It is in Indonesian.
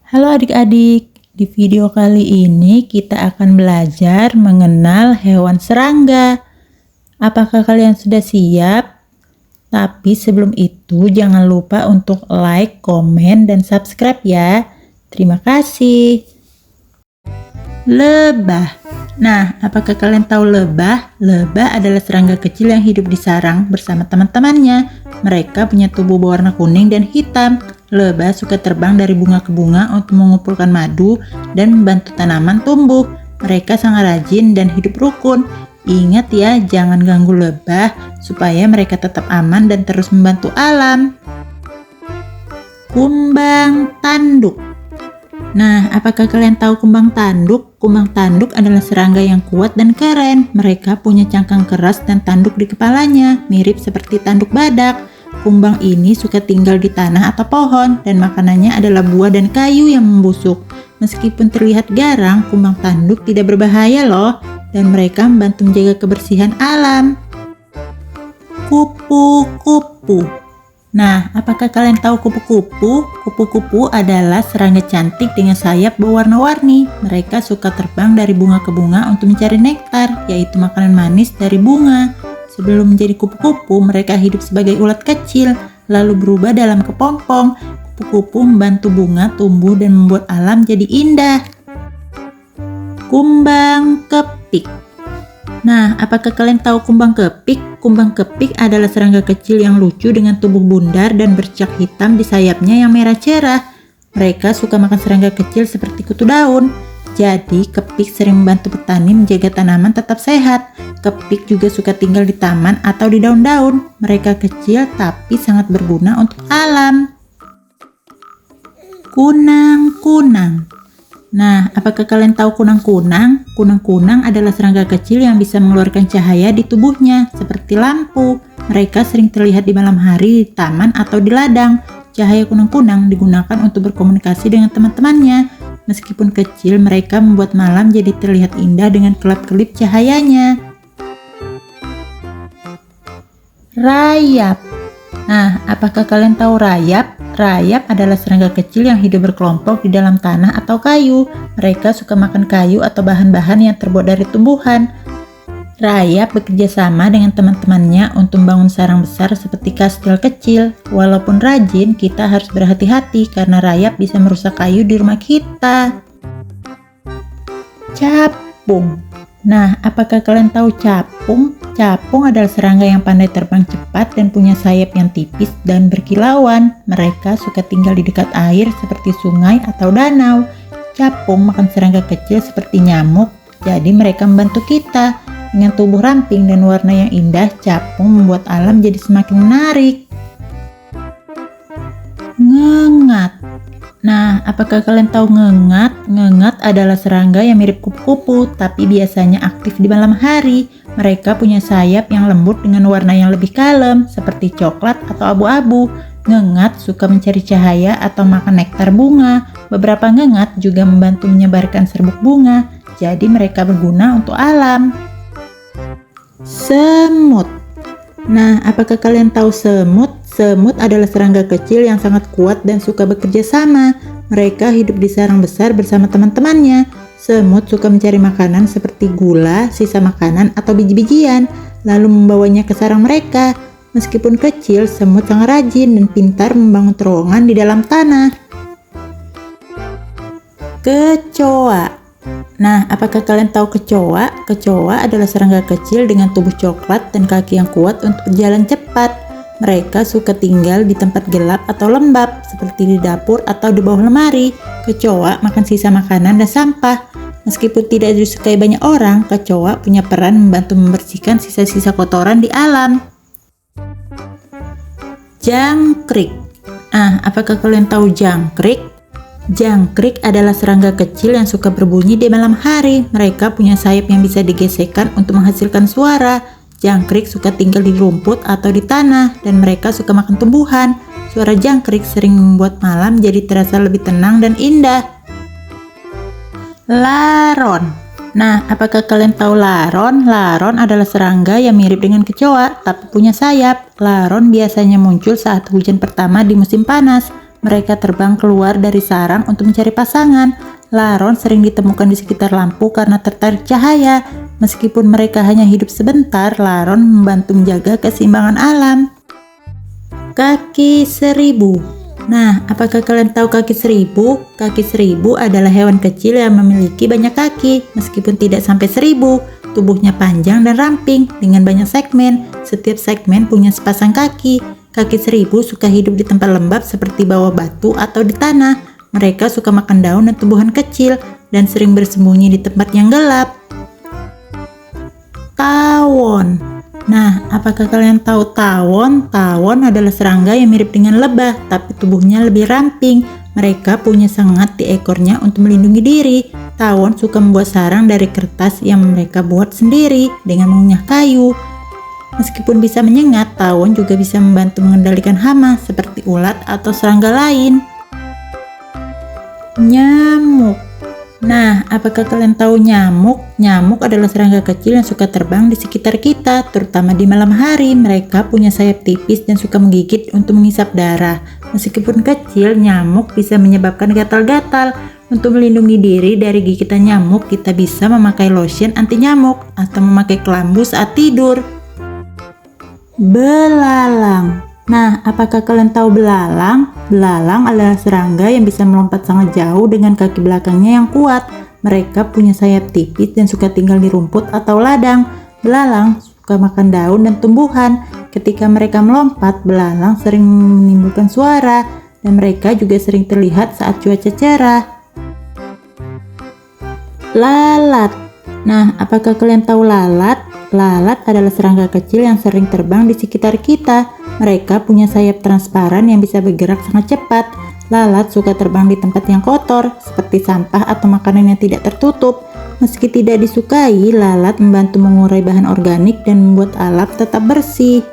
Halo adik-adik, di video kali ini kita akan belajar mengenal hewan serangga. Apakah kalian sudah siap? Tapi sebelum itu jangan lupa untuk like, komen, dan subscribe ya. Terima kasih. Lebah. Nah, apakah kalian tahu lebah? Lebah adalah serangga kecil yang hidup di sarang bersama teman-temannya. Mereka punya tubuh berwarna kuning dan hitam. Lebah suka terbang dari bunga ke bunga untuk mengumpulkan madu dan membantu tanaman tumbuh. Mereka sangat rajin dan hidup rukun. Ingat ya, jangan ganggu lebah supaya mereka tetap aman dan terus membantu alam. Kumbang tanduk. Nah, apakah kalian tahu kumbang tanduk? Kumbang tanduk adalah serangga yang kuat dan keren. Mereka punya cangkang keras dan tanduk di kepalanya, mirip seperti tanduk badak. Kumbang ini suka tinggal di tanah atau pohon, dan makanannya adalah buah dan kayu yang membusuk. Meskipun terlihat garang, kumbang tanduk tidak berbahaya loh, dan mereka membantu menjaga kebersihan alam. Kupu-kupu. Nah, apakah kalian tahu kupu-kupu? Kupu-kupu adalah serangga cantik dengan sayap berwarna-warni. Mereka suka terbang dari bunga ke bunga untuk mencari nektar, yaitu makanan manis dari bunga. Sebelum menjadi kupu-kupu, mereka hidup sebagai ulat kecil, lalu berubah dalam kepompong. Kupu-kupu membantu bunga tumbuh dan membuat alam jadi indah. Kumbang kepik. Nah, apakah kalian tahu kumbang kepik? Kumbang kepik adalah serangga kecil yang lucu dengan tubuh bundar dan bercak hitam di sayapnya yang merah cerah. Mereka suka makan serangga kecil seperti kutu daun. Jadi, kepik sering membantu petani menjaga tanaman tetap sehat. Kepik juga suka tinggal di taman atau di daun-daun. Mereka kecil tapi sangat berguna untuk alam. Kunang-kunang. Nah, apakah kalian tahu kunang-kunang? Kunang-kunang adalah serangga kecil yang bisa mengeluarkan cahaya di tubuhnya, seperti lampu. Mereka sering terlihat di malam hari di taman atau di ladang. Cahaya kunang-kunang digunakan untuk berkomunikasi dengan teman-temannya. Meskipun kecil, mereka membuat malam jadi terlihat indah dengan kelap-kelip cahayanya. Rayap. Nah, apakah kalian tahu rayap? Rayap adalah serangga kecil yang hidup berkelompok di dalam tanah atau kayu. Mereka suka makan kayu atau bahan-bahan yang terbuat dari tumbuhan. Rayap bekerja sama dengan teman-temannya untuk membangun sarang besar seperti kastil kecil. Walaupun rajin, kita harus berhati-hati karena rayap bisa merusak kayu di rumah kita. Capung. Nah, apakah kalian tahu capung? Capung adalah serangga yang pandai terbang cepat dan punya sayap yang tipis dan berkilauan. Mereka suka tinggal di dekat air seperti sungai atau danau. Capung makan serangga kecil seperti nyamuk, jadi mereka membantu kita. Dengan tubuh ramping dan warna yang indah, capung membuat alam jadi semakin menarik. Ngengat. Nah, apakah kalian tahu ngengat? Ngengat adalah serangga yang mirip kupu-kupu, tapi biasanya aktif di malam hari. Mereka punya sayap yang lembut dengan warna yang lebih kalem, seperti coklat atau abu-abu. Ngengat suka mencari cahaya atau makan nektar bunga. Beberapa ngengat juga membantu menyebarkan serbuk bunga, jadi mereka berguna untuk alam. Semut. Nah, apakah kalian tahu semut? Semut adalah serangga kecil yang sangat kuat dan suka bekerja sama. Mereka hidup di sarang besar bersama teman-temannya. Semut suka mencari makanan seperti gula, sisa makanan, atau biji-bijian, lalu membawanya ke sarang mereka. Meskipun kecil, semut sangat rajin dan pintar membangun terowongan di dalam tanah. Kecoa. Nah, apakah kalian tahu kecoa? Kecoa adalah serangga kecil dengan tubuh coklat dan kaki yang kuat untuk berjalan cepat. Mereka suka tinggal di tempat gelap atau lembab, seperti di dapur atau di bawah lemari. Kecoa makan sisa makanan dan sampah. Meskipun tidak disukai banyak orang, kecoa punya peran membantu membersihkan sisa-sisa kotoran di alam. Jangkrik. Nah, apakah kalian tahu jangkrik? Jangkrik adalah serangga kecil yang suka berbunyi di malam hari. Mereka punya sayap yang bisa digesekkan untuk menghasilkan suara. Jangkrik suka tinggal di rumput atau di tanah, dan mereka suka makan tumbuhan. Suara jangkrik sering membuat malam jadi terasa lebih tenang dan indah. Laron. Nah, apakah kalian tahu laron? Laron adalah serangga yang mirip dengan kecoa, tapi punya sayap. Laron biasanya muncul saat hujan pertama di musim panas. Mereka terbang keluar dari sarang untuk mencari pasangan. Laron sering ditemukan di sekitar lampu karena tertarik cahaya. Meskipun mereka hanya hidup sebentar, laron membantu menjaga keseimbangan alam. Kaki seribu. Nah, apakah kalian tahu kaki seribu? Kaki seribu adalah hewan kecil yang memiliki banyak kaki. Meskipun tidak sampai 1000, tubuhnya panjang dan ramping dengan banyak segmen. Setiap segmen punya sepasang kaki. Kaki seribu suka hidup di tempat lembab seperti bawah batu atau di tanah. Mereka suka makan daun dan tumbuhan kecil dan sering bersembunyi di tempat yang gelap. Tawon. Nah, apakah kalian tahu tawon? Tawon adalah serangga yang mirip dengan lebah, tapi tubuhnya lebih ramping. Mereka punya sengat di ekornya untuk melindungi diri. Tawon suka membuat sarang dari kertas yang mereka buat sendiri dengan mengunyah kayu. Meskipun bisa menyengat, tawon juga bisa membantu mengendalikan hama seperti ulat atau serangga lain. Nyamuk. Nah, apakah kalian tahu nyamuk? Nyamuk adalah serangga kecil yang suka terbang di sekitar kita, terutama di malam hari. Mereka punya sayap tipis dan suka menggigit untuk mengisap darah. Meskipun kecil, nyamuk bisa menyebabkan gatal-gatal. Untuk melindungi diri dari gigitan nyamuk, kita bisa memakai lotion anti nyamuk atau memakai kelambu saat tidur. Belalang. Nah, apakah kalian tahu belalang? Belalang adalah serangga yang bisa melompat sangat jauh dengan kaki belakangnya yang kuat. Mereka punya sayap tipis dan suka tinggal di rumput atau ladang. Belalang suka makan daun dan tumbuhan. Ketika mereka melompat, belalang sering menimbulkan suara, dan mereka juga sering terlihat saat cuaca cerah. Lalat. Nah, apakah kalian tahu lalat? Lalat adalah serangga kecil yang sering terbang di sekitar kita. Mereka punya sayap transparan yang bisa bergerak sangat cepat. Lalat suka terbang di tempat yang kotor, seperti sampah atau makanan yang tidak tertutup. Meski tidak disukai, lalat membantu mengurai bahan organik dan membuat alam tetap bersih.